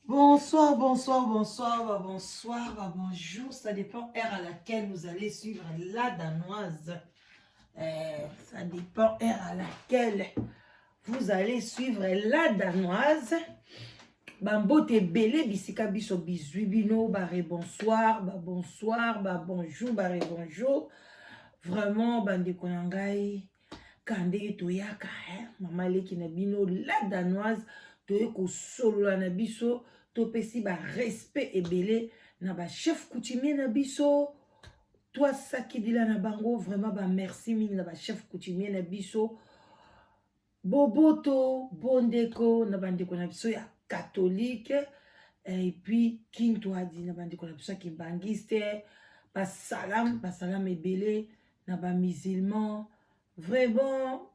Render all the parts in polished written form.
Bonsoir, bonsoir, bonsoir, bonsoir, bonjour. Ça dépend heure à laquelle vous allez suivre la danoise. Ça dépend heure à laquelle vous allez suivre la danoise. Bambote belé bisika biso bizuibino, bare bonsoir, bonsoir, bonjour, bare bonjour. Vraiment, bande konangai, kande toyaka, mama leki na bino la danoise, toye ko solola na biso. Topesi ba respect ebele na ba chef coutumier na biso. Toi sakidila na bango vraiment ba merci mingi na ba chef coutumier na biso. Boboto bondeko na bandeko na biso ya catholique et puis king toadi na bandeko na biso ya kimbangiste ba salam ebele na ba musulman vraiment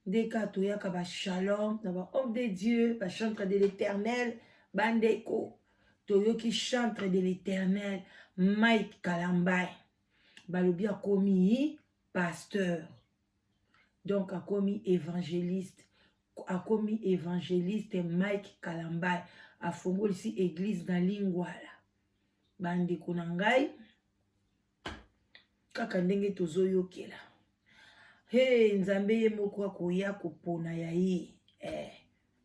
Deka toyaka ba shalom, na ba homme de Dieu, ba chantre de l'éternel, bandeko, toyoki chantre de l'éternel, Mike Kalambay, balobi a komi pasteur, donc a komi évangéliste Mike Kalambay, a fongoli si église na lingwala, bandeko na ngai, kaka ndenge tozoyokela. Hey, nzambe ye moko akoya kopona ya ye.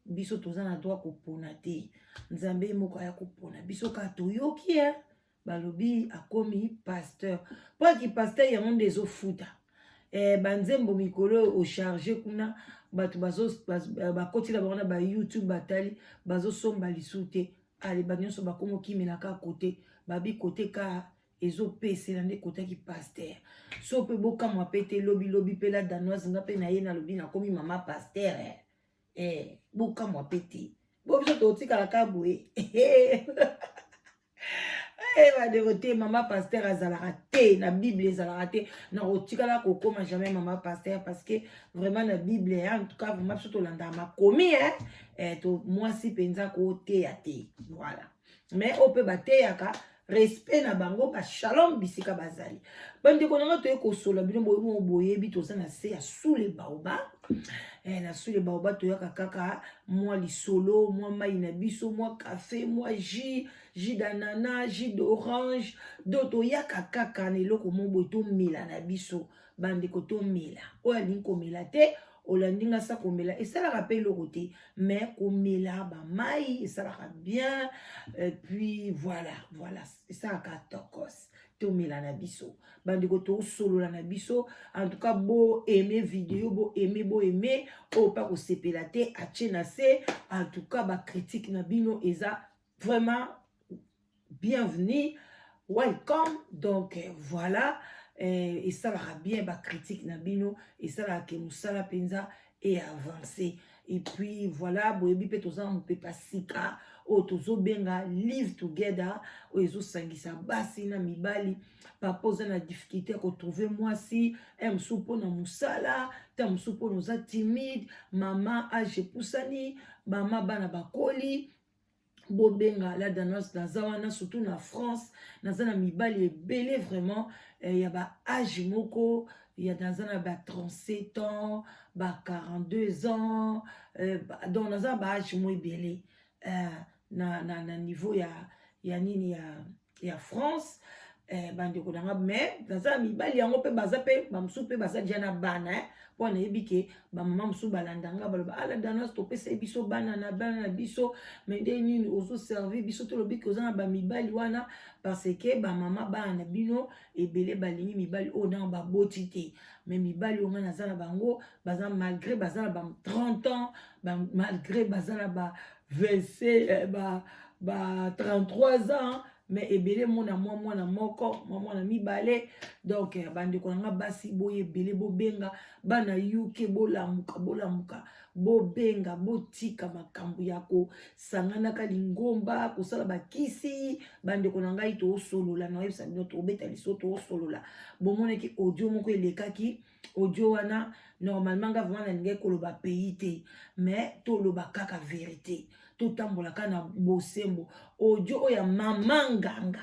Biso toza na droit kopona te. Nzambe ye moko aya kopona. Biso ka toyoki balobi akomi pasteur. Po ki pasteur ya monde ezo futa. Banzembo mikolo o charger kuna batu bakoti la bana ba YouTube batali bazo somba lisute. Ale banyoso bakomo kimelaka kote. Babi kote ka ezo pese na nde kotaki pasteur. So pe boka mwa pete lobi pe la danoise nga pe na ye na lobi na komi mama pasteur. Boka mwa pete. Bo biso totika la kabwe. Badevote mama pasteur azalaka te na Bible ezalaka te na kotika la kokoma jamais mama pasteur parce que vraiment na Bible en tout cas vraiment biso tolanda makomi to mwasi penza ko te ya te. Voilà. Mais on peut bateyaka respect na bango ba shalom bisika bazali. Bande konanga toye ko sola bino boyebi toza na se ya sous les baobab. Na sous les baobab toyaka kaka moi lisolo, moi mai na biso, moi café, moi jus d'ananas, jus d'orange, d'auto yaka kaka na eloko mo to mela na biso. Bande ko to mela. Oya linko mela te. Olandinga sa komela et ça la rappelle le côté mais komela ba mai et ça la bien et puis voilà et ça ka tokos to mela na biso bandi ko to solo na biso en tout cas beau aimer vidéo beau aimer o pas ko sepela te a tchena se en tout cas ba critique na bino eza vraiment bienvenue welcome donc voilà. Et ça va bien ba critique na bino et ça va que musala penza et avancer et puis voilà boyebi pe toza mu pe pasika o tozo benga live together o ezo sangisa basi na mibali pa poser na difficulté ko trouver moi si msupo na musala ta msupo noza timide mama age pusani mama bana bakoli bobenga la danoise naza wana surtout na France naza na mibali ebele vraiment ya ba âge moko ya naza na ba 37 ans ba 42 ans donc naza ba âge mo ebele na niveau ya nini ya France bandeko nanga mais naza mibali yango pe baza pe bamusu pe baza dia na bana po na yebi ke bamama musu balandanga baloba ala danoise topesa biso bana na biso mais nde nini ozo servir biso tolobi ke oza na bamibali wana parce que bamama bana na bino ebele balingi mibali oyo nanga baboti te mais mibali oyo nga naza na bango baza malgré baza na ba 30 ans malgré baza na ba 27 ba 33 ans mais ebele mona mwana moko mwana mibale donc bande konanga basi boye ebele bobenga bana yuke bolamuka bobenga botika makambo yako sanganaka lingomba kosala bakisi bande konanga ito solola na yebisa bino to beta lisoto solola bomoneki audio moko elekaki audio wana normalement nga vraiment na ninge koloba pays te mais to loba kaka vérité totambolaka na bosembo audio oya mama nganga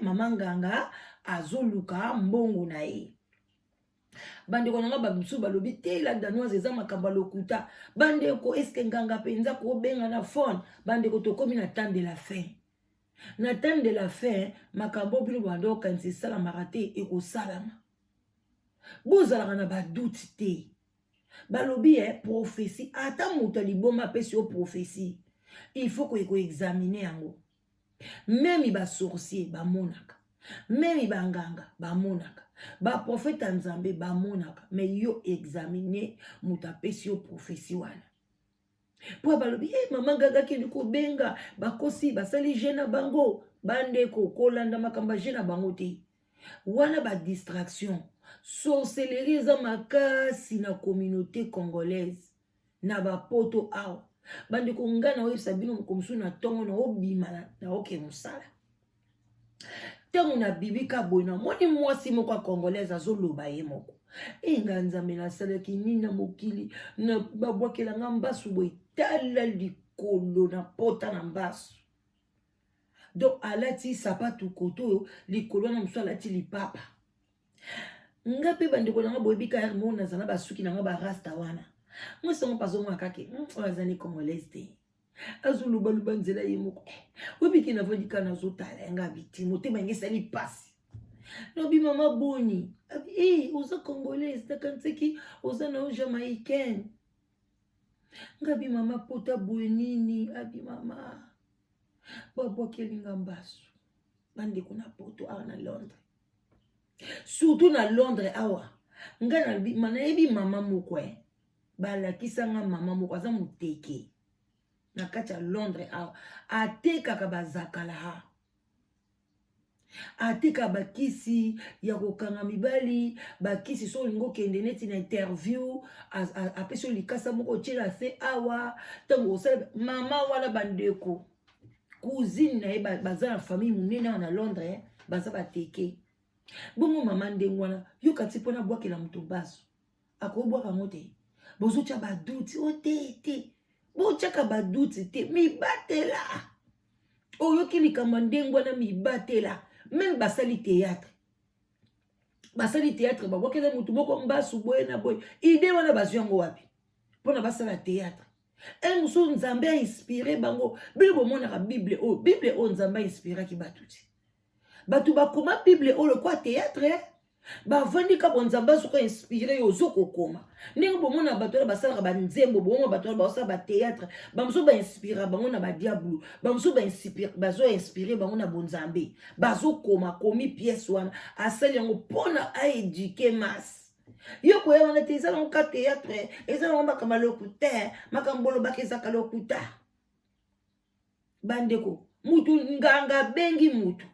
mama nganga azoluka mbongo na ye bandeko nanga babisu balobi te la danoise eza makambo lokuta bandeko eske nganga penza ko benga na phone bandeko tokomi na temps de la fin na temps de la fin makambo bino bando kanisi sala marate ekosalama bozalaka na badoute te balobi prophétie ata moto liboma pesi yo prophétie il faut ko examiner yango même ba sorcier ba monaka même ba nganga ba monaka ba prophète nzambe ba monaka mais yo examiner moto pesi yo prophétie wana po balobi mama nganga kindi ko benga bakosi basali jeune bango bandeko kolanda makamba jeune bango te wana ba distraction sorcellerie eza makasi na communauté congolaise na bapoto awa bandeko nga na oyebisa bino mokomosu na ntongo na obima na oke mosala ntango na bibika boye na moni mwasi moko ya congolaise azoloba ye moko nga nzambe nasalaki nini na mokili na babwakelanga mbasu boye tala likolo na pota na mbasu donc alati sapatu koto oyo likolo na mosu alati lipapa nga mpe bandeko nanga boyebika yare mo nazala basuki nanga barasta wana mwesongo pazomona kake oyo azali congolaise te azolubaluba nzela ye moko oyebiki navandika nazotala yanga biti motema yango esali pasi lobi mama boni oza congolaise nakanisaki oza na yo jamaïcaine ngabi mama pota boye nini abi mama babwakelinga mbasu bandeko na poto awa na Londres surtout na Londres awa nga nayebi mama moko balakisanga mama moko aza moteke na kati ya Londres awa atekaka bazakala atika bakisi ya kokanga mibali bakisi so lingo kende neti na interview apesi likasa moko tiela se awa tango osala mama wana bandeko cousine na ye baza na famille munene na Londres baza bateke bongo mama ndenge wana yo kati mpona bwakela moto baso akobwaka ngo te bozotya baduti o te botyaka baduti te mibatela oyoki likambo ndenge wana mibatela même basali théâtre babwakela moto moko mbasu boye na boye ide wana bazwi yango wapi mpona basala théâtre mosusu nzambe ainspire bango bino bomonaka bible oyo nzambe ainspiraki bato ti bato bakoma bible oyo lokwa théâtre bavandika bo nzambe azoka inspire yo ozokokoma ndenge bomona bato wana basalaka banzembo bomona bato wana basala bathéâtre bamosusu bainspira bango na badiabulu bamosusu bazoinspire bango na bonzambe bazokoma komi pièce wana asali yango mpona aéduke masse yo koya wana te eza nango ka théâtre eza nango makambo lokuta makambo olobaka ezaka lokuta bandeko mutu nganga abengi mutu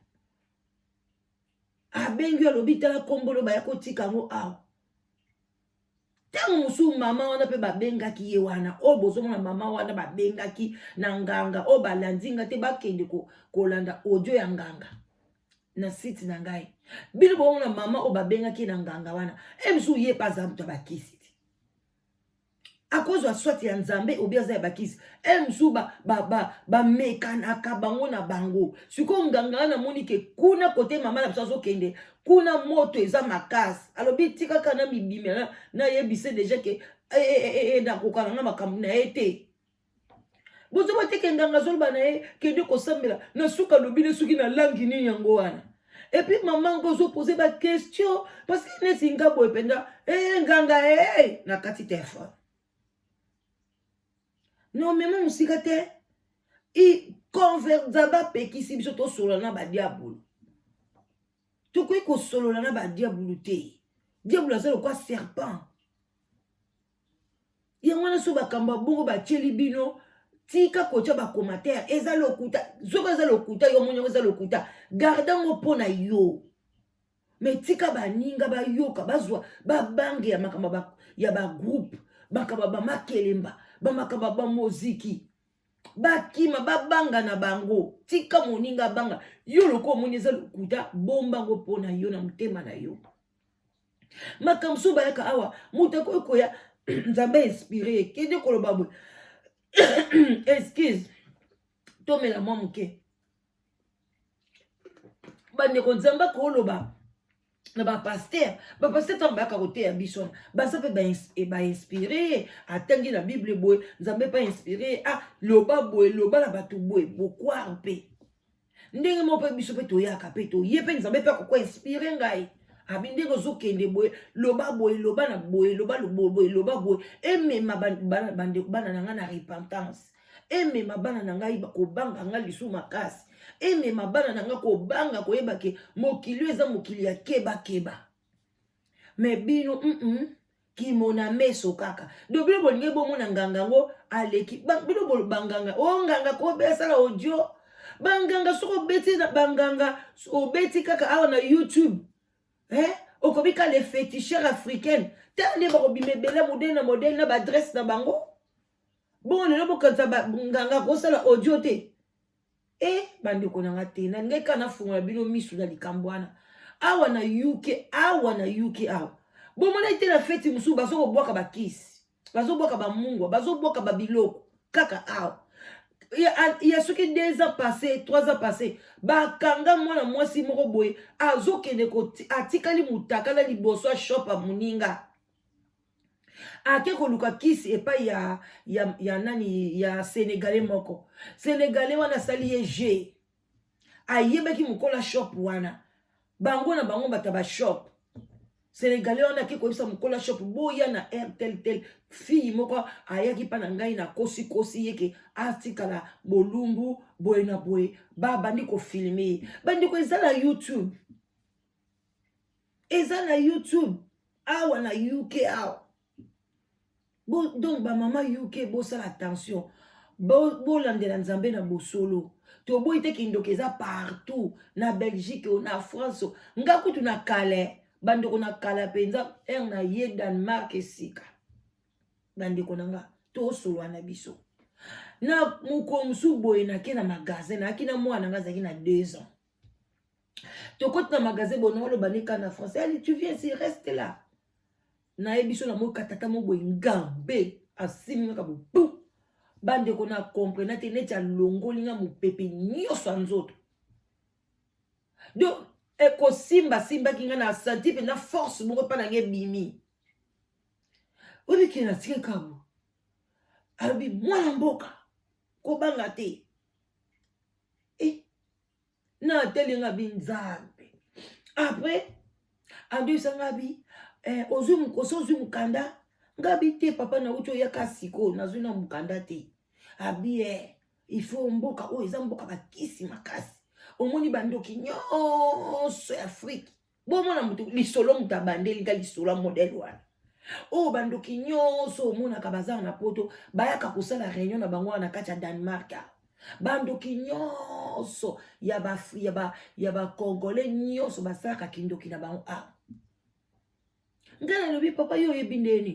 abengi alobi tala kombolo baya kotika ngo awa ntango mosusu mama wana mpe babengaki ye wana oyo bozomona mama wana babengaki na nganga oyo balandinga te bakende kolanda audio ya nganga na site na ngai bino bomona mama oyo babengaki na nganga wana mosusu ye mpe aza moto abakisi akozwa swati ya nzambe obi aza ya bakisi mosusu bamekanaka bango na bango sikoyo nganga wana namoni ke kuna kote mama na biso azokende kuna moto eza makasi alobi tikaka na mibime nayebise deja ke nakoka nanga makambo na ye te bozoba teke nganga azoloba na ye kende kosambela na suka alobi ne soki na langi nini yango wana epuis mama ngo ozopose baquestion parce que neti nga boye mpenza nganga na kati telefone non mema mosika te nzambe apekisi biso tosolola na badiabulu tokoki kosolola na badiabulu te diabulu aza lokwa serpent yango wana so bakamba bongo batieli bino tika kotya bakomatere eza lokuta zoko eza lokuta yo moni yango eza lokuta gardango mpo na yo me tika baninga bayoka bazwa babange ya makambo ya bagroupe makambo bamakelemba bamakamba bamoziki bakima babanga na bango tika moninga banga yo loko omoni eza lokuta bombango mpo na yo na motema na yo makambo so bayaka awa moto akoya nzambe inspire kende koloba boye excuse tomela mwa moke bandeko nzambe akoloba na bapaster ntango bayaka koteya biso baza mpe bainspire atangi na bible boye nzambe mpe inspire loba boye loba na bato boye bokware mpe ndenge moko mpe biso mpe toyaka mpe toye mpe nzambe mpe akokwa inspire ngai abi ndenge ozokende boye loba boye loba na boye loba boye loba boye emema bana na ngai na repentance emema bana na ngai kobanga ngai lisu makasi emema bana na ngai kobanga koyeba ke mokili eza mokili ya kebakeba me bino kimona meso kaka do bino bolingi bomona nganga yango aleki bino banganga o nganga kobesala audio banganga soko obeti na banganga obeti kaka awa na YouTube okobika les féticheurs africaines tande bakobima ebele modele na baadresse na bango bon lelo bokanisa nganga kosala audio te bandeko nanga te na ngai kana fungola bino misu na likambo wana awa na UK awa bomona ite na feti mosusu bazokobwaka bakisi bazobwaka bamungwa bazobwaka babiloko kaka awa ya soki 2 ans passé 3 ans passé bakanga mwana mwasi moko boye azokende atikali mutakala liboso ya shop ya moninga ake koluka kisi epai ya nani ya sénégalais moko sénégalais wana asali ye je ayebaki mokola shop wana bango na bango bata bashop sénégalais wana ake koyebisa mokola shop boya na air tel fille moko ayaki mpa na ngai na kosi yeke atikala bolumbu boye na boye babandi kofilme ye bandiko eza na YouTube awa na UK awa donc bamama UK bosala attention bolandela nzambe na bosolo toboyi te kindoki eza partout na Belgique na France nga kutu na kale bandeko na kala mpenza na ye Danemark esika bandeko na nga tosolwa na biso na moko mosusu boye nake na magasin naki na mwana nga azalaki na 2 ans tokoti na magasin boye naoloba nika na France allez tu viens ici reste là na biso na moka tata mo boye ngambe asimi ngaka bo bandeko na comprendre te neti alongoli nga mopepe nyonso ya nzoto donc ekosimbaki nga na santi mpenza force moko mpa nange bimi obikili na tike kabo alobi mwana mboka kobanga te na atelinga binzambe après adoyisa ngabi ozwi mukanda ngabi te papa na uti oyaka siko nazwi na mukanda te abi ifo mboka oyo eza mboka bakisi makasi omoni bandoki nyonso ya Afrique bomona mutu lisolo mutu abandeli nga lisolo ya modele wana oyo bandoki nyonso omonaka bazala na poto bayaka kosala réunion na bango wana na kati ya Danemark bandoki nyonso ya bakongolais nyonso basalaka kindoki na bango nga nalobi papa yo oyebi ndeni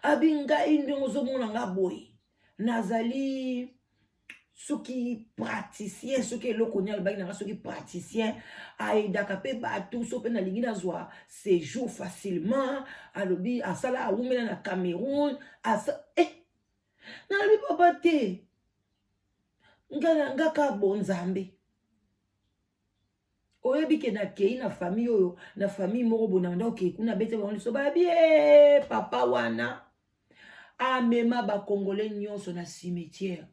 abi ngai ndenge ozomona nga boye nazali soki praticien soki eloko ni alobaki nanga soki praticien aidaka mpe bato so mpe nalingi nazwa séjour facilement alobi asala awumela na Cameroun nalobi papa te nga ka bonzambe oyebi ke nakei na famille oyo na famille moko boye na okei kuna bete bango liso babi papa wana amema bakongolais nyonso na cimetière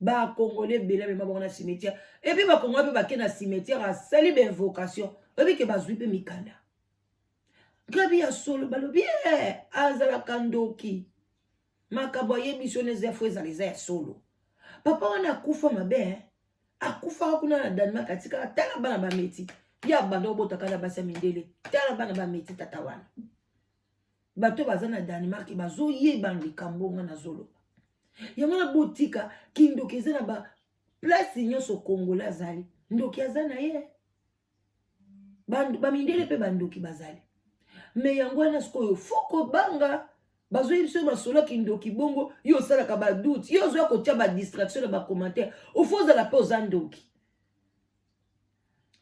bakongolais ebele amema bango na cimetière epuis bakongolais mpe bake na cimetière asali bainvocation oyebi ke bazwi mpe mikanda gabi ya solo balobi azalaka ndoki makambo ayebi so neza fo ezala eza ya solo papa wana akufa mabe akufaka kuna na Danemark atikaka tala bana bameti ya banda obotaka na basi ya mindele tala bana bameti tata wana bato baza na Danemark bazoyeba likambo nga nazoloba yango na botika kindoki eza na baplace nyonso Kongola azali ndoki aza na ye bamindele mpe bandoki bazali me yango wana sikoyo foko banga bazoyebi biso masolo kindoki bongo yo osalaka badoute yo ozoya kotia badistraction na bacommentaire ofo ozala mpe oza ndoki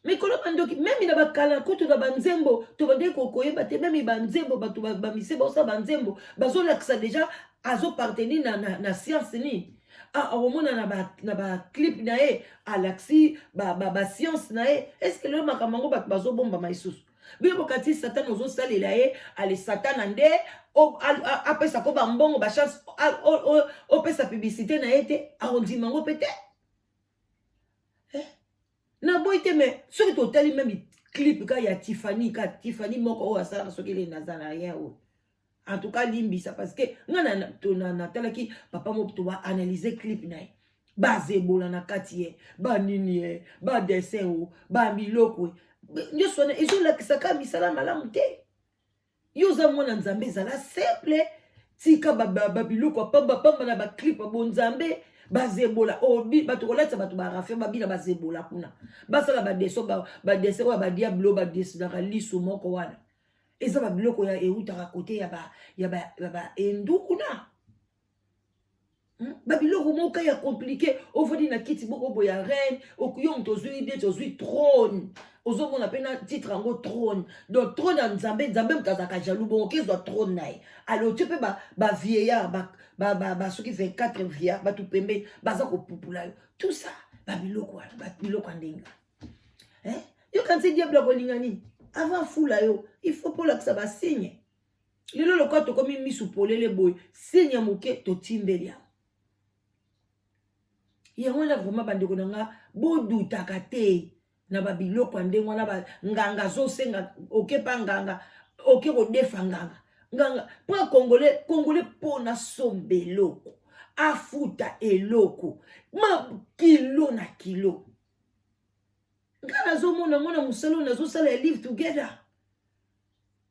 mikolo bandoki memi na bakala kutu na banzembo tobandeki kokoyeba te memi banzembo bato bamise baosala banzembo bazolakisa deja azopartenir na science nini omona na baclip na ye alaxi bascience na ye eske lelo makambo yango bato bazobombama lisusu Bino kati Satan ozo salela ye, ale Satan ande apesa ko bambongo ba chance opesa publicité na yete arrondiment pete. Na boite me soki totali même clip ka ya Tiffany moko o asala soki le nazana rien o. En tout cas limbisa parce que ngana na talaki papa mo to ba analyser clip na ye. Ba zebola na kati ye, ba nini ye, ba dessin o, ba miloko. Nyo sone izo la kisaka misala malamu te. Yo za mwana nzambe zala simple tika ba biloko pamba na ba clip bo nzambe bazebola obi bato kolata bato ba rafe ba bina bazebola kuna. Basala ba deso ba dessin wa ba diablo ba dessin na liso moko wana. Eza ba biloko ya eutaka kote ya ba endu kuna. Babiloko moka ya compliqué ovodi na kiti boko boya reine okuyo mtozui de tozui trône ozo mona pena titre ngo trône donc trône en nzambe mtazaka jaloux bon kezwa trône nae alors tu peux ba vieillard ba soki 24 vieillard ba tout pembe baza ko pupula yo tout ça babiloko ndenga yo kanti diable ko lingani avant fula yo il faut pour la ça ba signe lelo lokwa to komi misu polele boy signe moke to timbelia. Yango na vraiment bandeko nanga bodutaka te na babiloko ndengo na ba nganga zo senga okepa nganga oke ko defa nganga po congolais po na sombeloko afuta eloko ma kilo na kilo ngana zo mona musalo na zo sala live together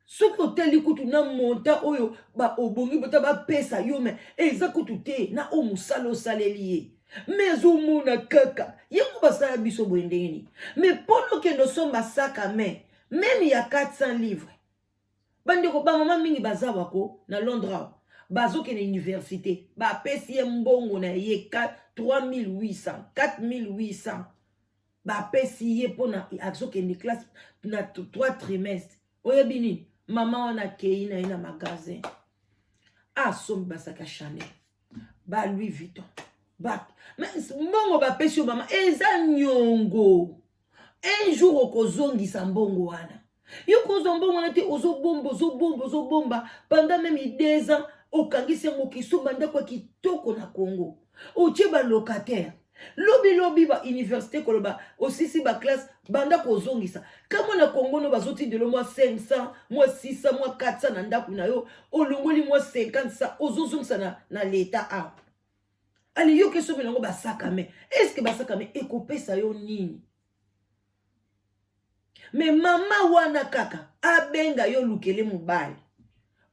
soko teli kutu na monta oyo ba obongi bota ba pesa yo me eza kutu te na o musalo salelié. Mais au mona kaka, yango basala biso boendeni. Mais pendant que nous sommes à sac à main, même il y a 400 livres. Bandeko ba maman mingi bazawa ko na Londres. Bazo ke na université, ba pesi mbongo na ye 3800, 4800. Ba pesi ye pona azo ke ni classe na 3 trimestres. Oyebini, maman wana kei na ina magasin. Ah som basaka Chanel. Ba Louis Vuitton. Mais mbongo ba pesi mama eza nyongo un jour okozongisa mbongo wana yo kozombongo na te ozo bomba pendant même 2 ans okangisi yango kisumba ndako kitoko na Congo otie ba locataire lobi ba université koloba osisi ba classe banda kozongisa kama na Congo no bazoti de lo moi 500 moi 600 moi 400 na ndako na yo olongoli moi 50 ça ozozongisa na l'état a. Allez, yo que sobe nango basakame. Est-ce que basakame ekopesa yo nini? Mais mama wana kaka abenga yo lukele mobali.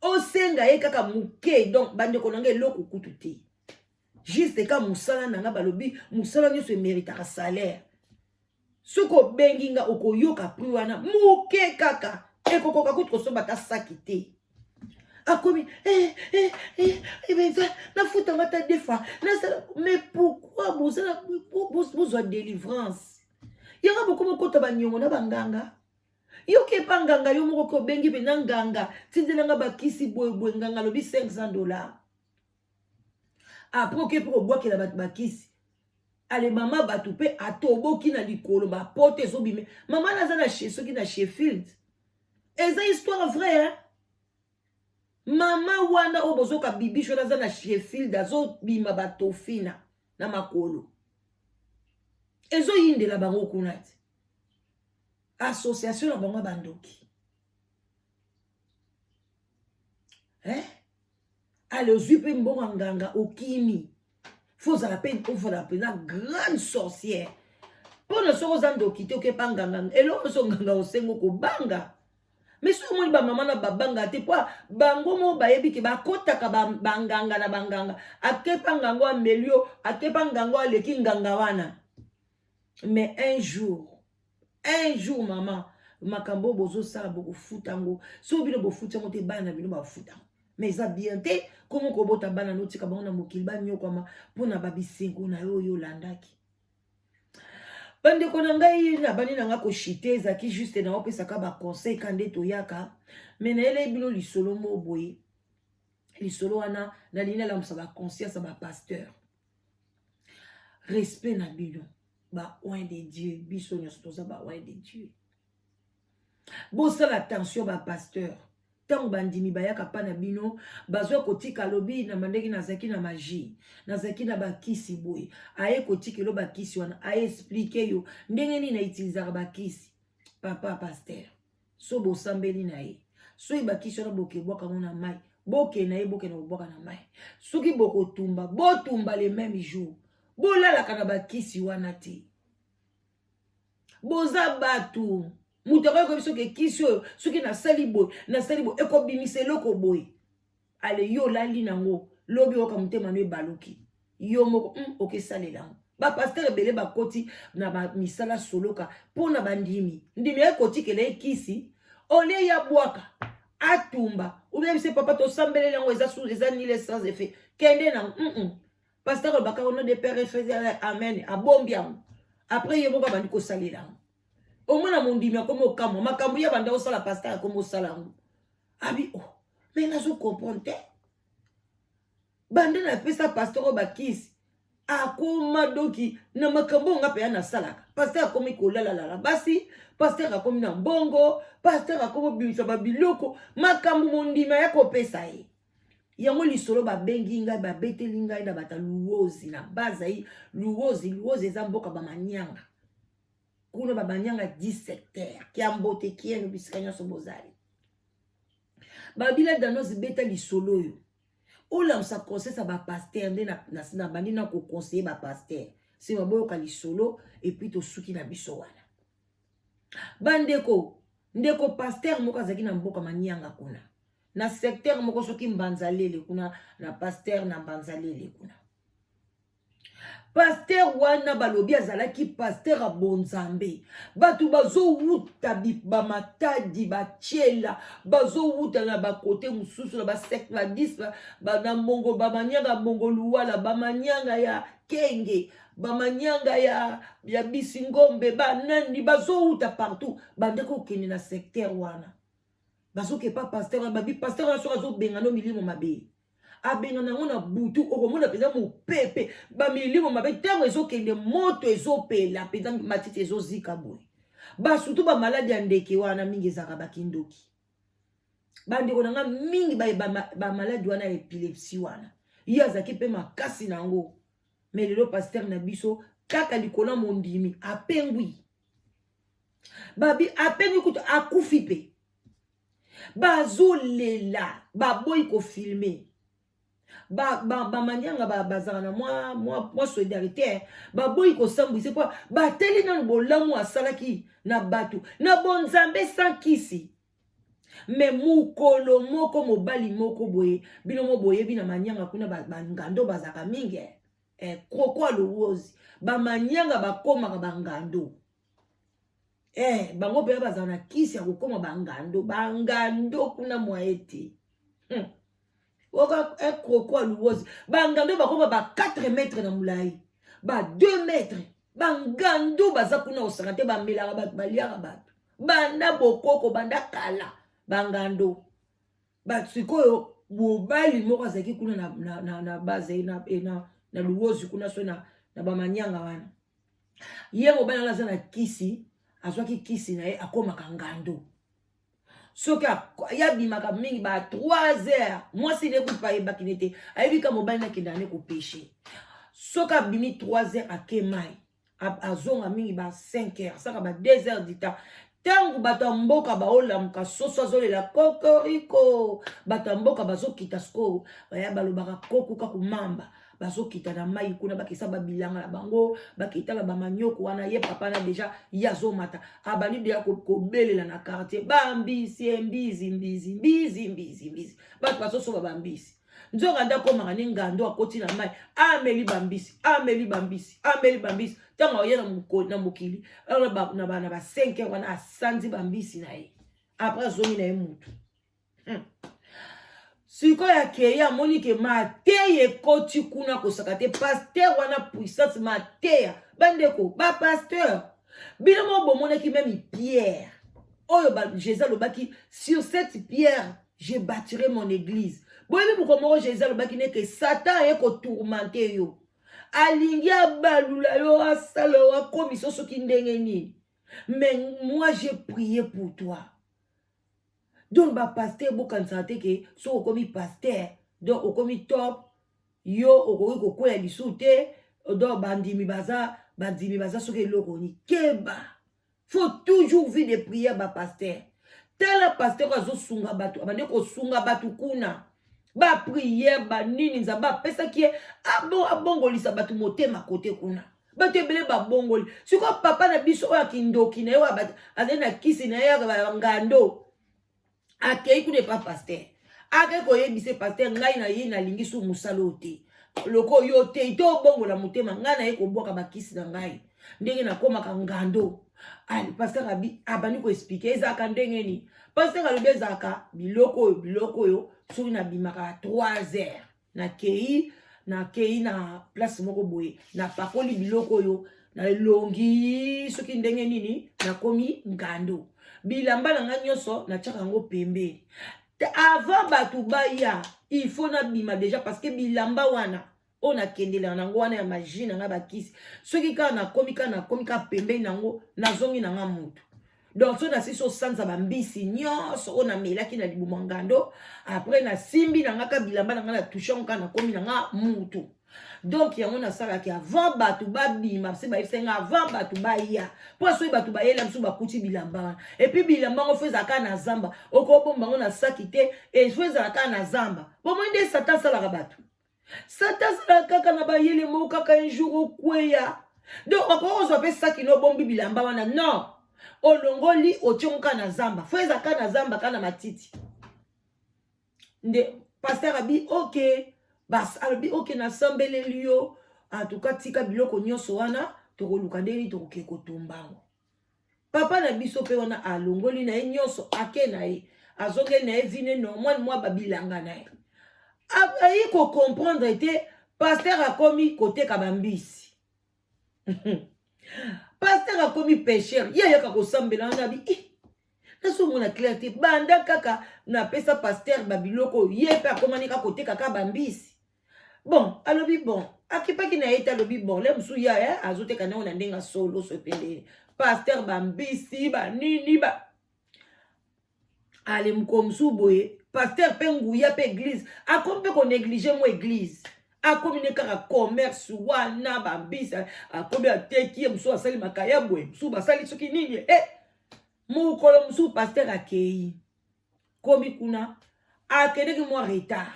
Osenga ye kaka muke donc bande konanga eloko kutu te. Juste ka musala nanga balobi musala nyo se mérite un salaire. Soko benginga okoyoka pri wana muke kaka ekokoka kutu kosoba ta sakite. Akomi, na fouta ngata des fois. Mais pourquoi vous avez délivrance? Il y a beaucoup de kota banyongo na banganga. Yo ke panganga yo moko ko bengi benanganga. Tindelanga bakisi boy nganga lobi $500. Après que pour boire que la bakisi. Ale mama batupe atoboki na likolo ba porte zo bime. Mama nazana chez ceux qui na Sheffield. Et ça histoire vraie hein. Mama wanda obozoka bibisho naza na Sheffield azo bima batofina na makolo. Ezo yinde la bango kunati. Association la bango bandoki. Ale ozupe mbonga nganga okimi. Faut la peine la grande sorcière. Pour ne soko zando kite oke panganga. Elo so nganga osengo ko banga. Mais si on ba maman na babanga te quoi bango mo ba yebi ke ba kota ka banganga na banganga akepa ngango amelio akepa ngango aleki nganga wana. Mais un jour maman makambo bozo sala boko futango so bino bo futango te bana bino ba futango mais ça bien te comment ko bota bana no tika bana mokili ba nyoko ma pona babisengo na yo landaki. Bande konangai na bani nanga ko chite zaki juste na opesa ka ba conseil kande to yaka mais na ele bino lisolo mo boye lisolo wana na lina la msa ba conscience ba pasteur respect na bino ba oin de Dieu biso nyoso toza ba oin de Dieu bosala attention bapasteur ntango bandimi bayaka pa na bino bazwa kotika lobi na mandeki nazalaki na magie nazalaki na bakisi boye aye kotikelo bakisi wana aye explike yo ndenge nini naitilizaka bakisi papa pasteur so bosambeli na ye soki bakisi wana bokebwaka ngo na mai boke na ye boke na kobwaka na mai soki bokotumba botumba le même jour bolalaka na bakisi wana te boza batu mutu akoyoka biso ke kisi oyo soki nasali boye ekobimisa eloko boye ale yo olali nango lobi oyoka motema no ebaluki yo moko okesalela yango bapasteur ebele bakoti na bamisala soloka mpo na bandimi ndimi ekotikela ekisi olie ya bwaka atumba obiebise papa tosambeleli yango eza nile sans effet kende nango pasteur olobaka ono de père efese amen abombi yango après ye moko abandi kosalela yango omona mondimi akomi okamwa makambo ya banda osala pasteur akomi osala yango abi me nazo comprendre te bande na pesa pasteur oyo bakisi akoma doki na makambo nga pe ya nasalaka pasteur akomi kolalalala basi pasteur akomi na mbongo pasteur akomi obimisa babiloko makambo mondimi ya kopesa ye yango lisolo babengi ngai babeteli ngai na bata luozi na bazai luozi eza mboka bamanyanga kuna babanyanga 10 secteur kiambote kieno bisika nyonso bozali babila danozi beta lisolo oyo olamusa konsesa bapaster nde na bandi na kokonseye bapaster sima boyoka lisolo epuis tosuki na biso wana bandeko ndeko paster moko azalaki na mboka manyanga kuna na secteur moko soki mbanzalele kuna na paster na mbanzalele kuna paster wana balobi azalaki paster a bonzambe batu bazowuta bamatadi batiela bazowuta na bakote mosusu na basekte badis na mbongo bamanyanga mbongo luwala bamanyanga ya kenge bamanyanga ya bisingombe banandi bazowuta partout bandeko okende na secteur wana bazokepa paster wana babi paster wana soki azobengana milimo mabe abenga nango na butu okomona peza mopepe bamilimo mabe ntango ezokende moto ezopela peza matiti ezozika boye basutu bamaladi ya ndeke wana mingi ezaka bakindoki bandeko nanga mingi bamaladi wana ya epilepsi wana ye azalaki mpe makasi nango me lelo paster na biso kaka likolo mondimi apengwi babi apengwi kutu akufi mpe bazolela baboyi kofilme bamanyanga bazala na mwa solidarité baboyi kosambwisa po bateli nano bolamu asalaki na bato na bonzambe sankisi me mukolo moko mobali moko boye bino mo boyebi na manyanga kuna bangando bazaka mingi kroko alowozi bamanyanga bakomaka bangando bango mpe bazala na kisi ya kokoma bangando kuna mwa ete oka kroko aluwozi bangando bakoma ba 4 mètres na mulai ba 2 mètres bangando baza kuna osanga te bamelaka bato baliaka bato banda bokoko banda kala bangando basikoyo mobali moko azalaki kuna na base na luwozi kuna so na bamanyanga wana ye mobali wana aza na kisi azwaki kisi na ye akomaka ngando soki yabimaka mingi ba 3 heures mwasi nekupa yebaki nete ayebika mobali nakenda ne kopeshe soki abimi 3 heures ake mai azonga mingi ba 5 heures saka ba 2 heures du temps tangu bato ya mboka baolamuka soso azolela kokoriko bato ya mboka bazokita siko baya balobaka kokuka kumamba bazokita na mai kuna bakisa babilanga na bango bakita na bamanyoko wana ye papa na deja yazomata abani deja kobelela na quartier bambisi mbizi bato bazosoba bambisi nzoka ndakomaka ne ngando akoti na mai ameli bambisi ntango aye na mokili na ba 5 heures wana asanzi bambisi na ye apres azongi na ye mutu sikoyo akeye amoni ke mateya ekoti kuna kosaka te paster wana puissance mateya bandeko bapasteur bino mo bomonaki meme pierre oyo jésus alobaki sur cette pierre je bâtirai mon église boyebi moko moko jésus alobaki neke satan aye kotourmente yo alingi abalula yo asala yo akomisa soki ndenge nini mais moi j'ai prié pour toi donc bapaster bokanisaka te ke soki okomi paster donc okomi top yo okoki kokwea lisu te donc bandimi baza soki eloko ni keba faut toujours vie de prière bapaster tala paster azosunga bato abande kosunga bato kuna baprière banini nzambe apesaki ye abongolisa bato motema kote kuna bato ebele babongoli sikoyo papa na biso oyo akindoki na ye oyo azali na kisi na ye ngando akei kuna epa paster akei koyebisa paster ngai na ye nalingi su mosala oyo te loko yo te ite obongola motema ngai na ye kobwaka bakisi na ngai ndenge nakomaka ngando paster abandi koexplike ezalaka ndenge nini paster alobi ezalaka biloko oyo soki nabimaka 3 heures nakei na place moko boye napakoli biloko oyo nalongi soki ndenge nini nakomi ngando bilamba na ngai nyonso natiaka yango pembeni avant bato baya il faut nabima déjà parce que bilamba wana oyo nakendelaka nango wana ya magie na ngai bakisi soki kaka nakomi ka pembeni nango nazongi na ngai motu donc so nasisi osanza bambisi nyonso oyo namelaki na libuma ngando après nasimbi na ngai ka bilamba na ngai natushe yango kaka nakomi na ngai motu donc yango nasalaki avant bato babima se bayebisa ngai avant bato baya mpo soki bato bayela biso bakuti bilamba wana epuis bilamba yango fo ezalaka na zamba okobomba yango na saki te fo ezalaka na zamba bomoi nde satan asalaka bato satan asalaka kaka na bayele moko kaka un jour okweya donc okozwa mpe saki nobombi bilamba wana non olongoli otiongoka na zamba fo ezalaka na zamba kana matiti nde paster abi ok bas alobi ok nasambeleli yo atuka tika biloko nyonso wana tokoluka ndeni tokoke kotumbango papa na biso mpe wana alongoli na ye nyonso ake na ye azongeli na ye vine normale mwa babilanga na ye ayi kocomprendre te paster akomi koteka bambisi paster akomi pécheur ye ayaka kosambela wana abi nasomona clair te banda kaka napesa paster babiloko ye mpe akomani kaka koteka ka bambisi bon alobi bon akipaki na ye te alobi bon le mosu ya azoteka nango na ndenge solo sepeleli paster bambisi banini ale mokomosu boye paster mpe nguya mpe église akomi mpe konéglige mo église akomi ne kaka commerce wana bambisi akomi ateki ye mosu asali makaya boye mosu basali soki nini mokolo mosu paster akei komi kuna akendeki mwa retard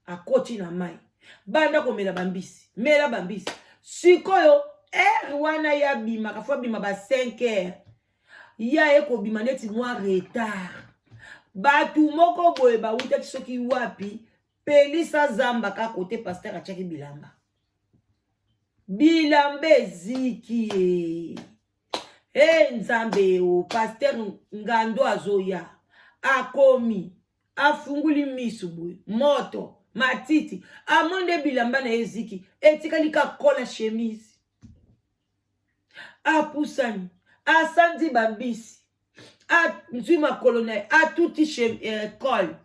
akoti na mai banda komela bambisi mela bambisi sikoyo wana ya bimaka fo bima ba 5 heures ya ekobima neti mwa retard batu moko boye bawutaki soki wapi pelisa zamba ka kote paster atiaki bilamba eziki nzambe o paster ngando azoya akomi afunguli misu boye moto matiti amonde bilamba na eziki etikali ka kola chemise apusani asandi bambisi nzwi makolo na ye atuti col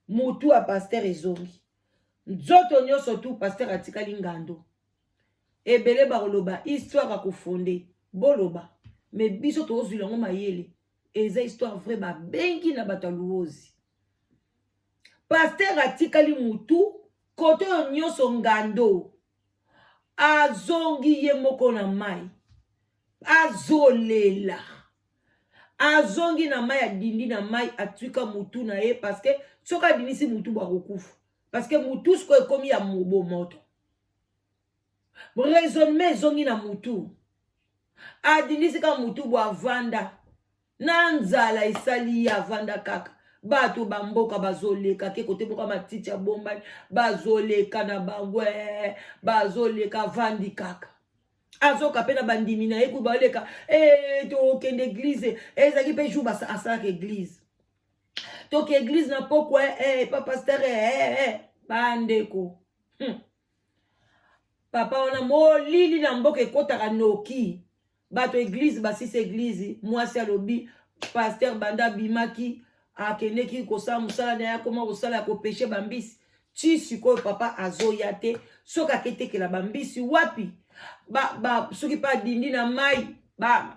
mutu a paster ezongi nzoto nyonso tu paster atikali ngando ebele bakoloba histoire akofonde boloba me biso tozwila yango mayele eza histoire vrai babengi na bato aluozi paster atikali mutu kote oyo nyonso ngando azongi ye moko na mai azolela azongi na mai adindi na mai atwika mutu na ye parceke soki adinisi mutu bwakokufa parceke mutu sikoyo ekomi ya mobo moto raisonnement ezongi na mutu adinisi ka mutu bwavanda na nzala esali ye avanda kaka bato bamboka bazoleka ke kote boka matiti ya bombani bazoleka na bango bazoleka vandi kaka azoka pe na bandimi na ye ku baleka tokende église ezalaki mpe jour asalaka église toke église na pokwa pa paster bandeko papa wana molili na mboka ekotaka noki bato église basisi église mwasi alobi paster banda bimaki akendeki kosala mosala na ye akoma kosala ya kopeshe bambisi ti sikoyo papa azoya te soki aketekela bambisi wapi soki mpe adindi na mai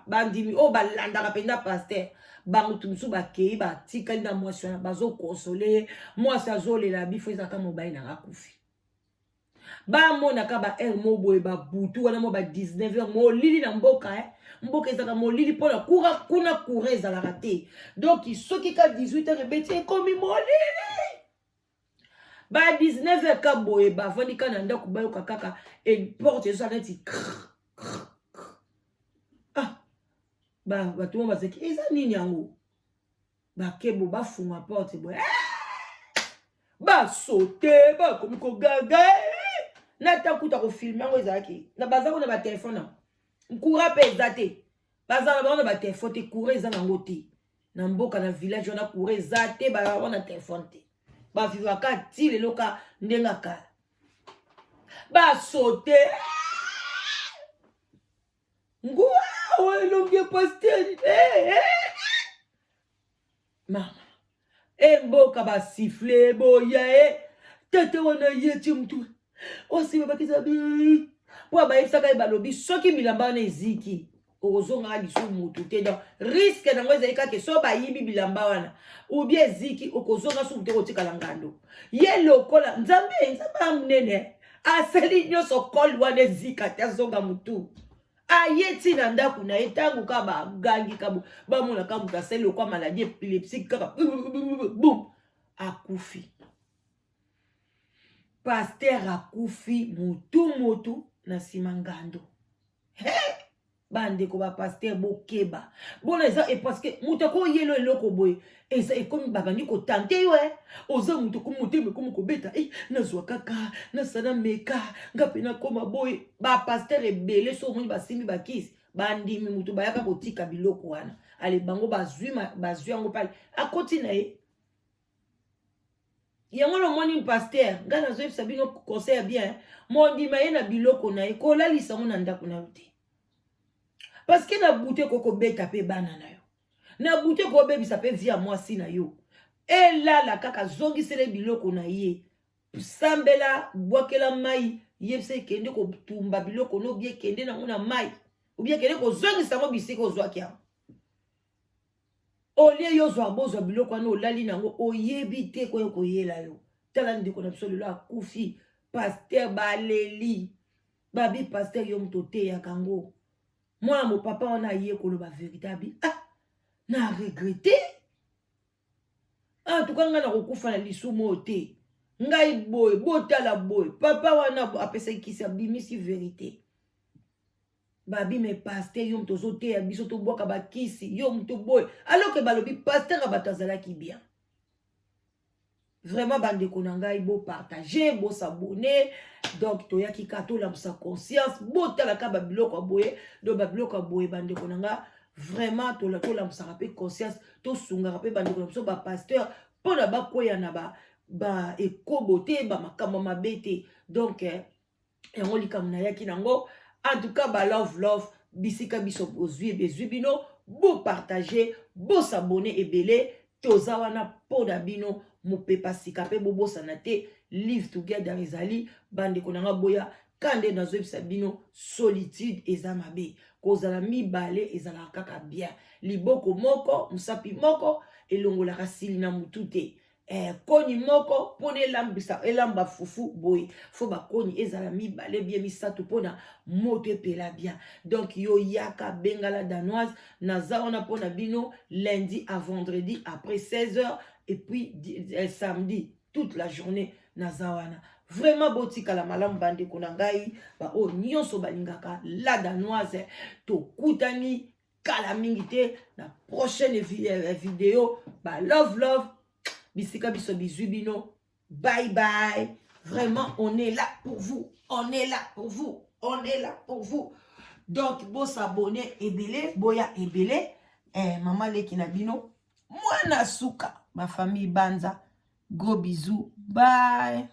bandimi o balandaka penda pasteur bango tumsu bakei batikali na mwasi wana bazokonsole mwasi azolela bifo ezaka mobali nanga kufi bamonaka ba heure mo boye babutu wana mo ba 19h molili na mboka mboka ezaka molili mpona kuna courant ezalaka te donc soki ka 18h ebeti ekomi molili ba 19h ka boye bavandi ka na ndako bayoka kaka porte ezala neti bato mo bazeki eza nini yango bakebo bafunga porte boye basote bakomi kogaga natakuta kofilme yango ezalaki na bazako na batelefone yango nkura mpe eza te bazala bango na batelefone te courant eza nango te na mboka na village wana courant eza te bazala na telefone te bavivaka ti lelo ka ndenge kala basote ngua elongi pasteur mama mboka basifle boya tete wana yeti mtu osi babakisa bi po bayebisaka balobi soki bilamba wana eziki okozongaka lisu mutu te donc risque nango ezali kaka so bayibi bilamba wana ou bien eziki okozonga su mutu kotikala ngando ye lokola nzambe amunene asali nyonso koli wana ezika te azonga mutu ayeti na ndako na ye ntango ka bagangi kabo bamonaka mutu asali lokwa maladie épilepsique kaka boum akufi pasteur akufi mutu na nsima ngando bandeko bapasteur bokeba bona eza parce que mutu akoyelo eloko boye eza ekomi babandi kotante yo oza mutu komi motema ekomi kobeta nazwa kaka nasala meka nga mpe nakoma boye bapasteur ebele so omoni basimbi bakisi bandimi mutu bayaka kotika biloko wana ale bango bazwi yango pale akoti na ye yango lomoni pasteur nga nazoyebisa bino conseil ya bien mondima ye na biloko na ye kolalisa ngo na ndako na yo te parce que na bute kokobeta pe bana na yo na bute kobebisa pe via mwasi na yo elala kaka zongisele biloko na ye sambela bwakela mai yebise kende kotumba biloko no bie kende nango na mai ou bien kende kozongisa ngo bisika ozwaki yango olie yo zwa bozwa biloko wana olali nango oyebi te koyo koyela yo tala ndeko na biso lelo akufi pasteur baleli babi pasteur yo mutu oteyaka yango mwana mopapa wana aye koloba verité abi na regrette tuka nga na kokufa na lisumu te ngai boye botala boye papa wana apesa kisi abimisi verité babi me pasteur yo mutu ozoteya biso tobwaka bakisi yo mutu boye alors que balobi pasteur abato azalaki bien vraiment bandeko na ngai bopartage bosabone donc toyaki ka tolamusa conscience botalaka babiloko ya boye donc babiloko ya boye bandeko na nga vraiment tolamusaka mpe conscience tosungaka mpe bandeko na biso bapasteur mpona bakwea na ekobo te bamakambo mabe te donc yango likambo nayaki nango en tout cas love bisika biso bozwi bezwi bino bopartage bosabone ebele toza wana mpona bino mopepa sika pe bobosana te live together ezali bandeko nanga boya kande nazoyebisa bino solitude eza mabe kozala mibale ezalaka kaka bien liboko moko musapi moko elongolaka sili na mutu te koni moko mpona elamba fufu boye fo bakoni ezala mibale bien misato mpona moto epela bien donc yo yaka bengala danoise naza wana mpona bino lundi à vendredi après 16h et puis samedi toute la journée naza wana vraiment botikala malamu bandeko na ngai oyo nyonso balingaka la danoise tokutani kala mingi te na prochaine vidéo love bisika biso bizwi bino bye bye vraiment on est là pour vous donc bosabone ebele boya ebele mama leki na bino mwana suka ma famille banza gros bisous bye.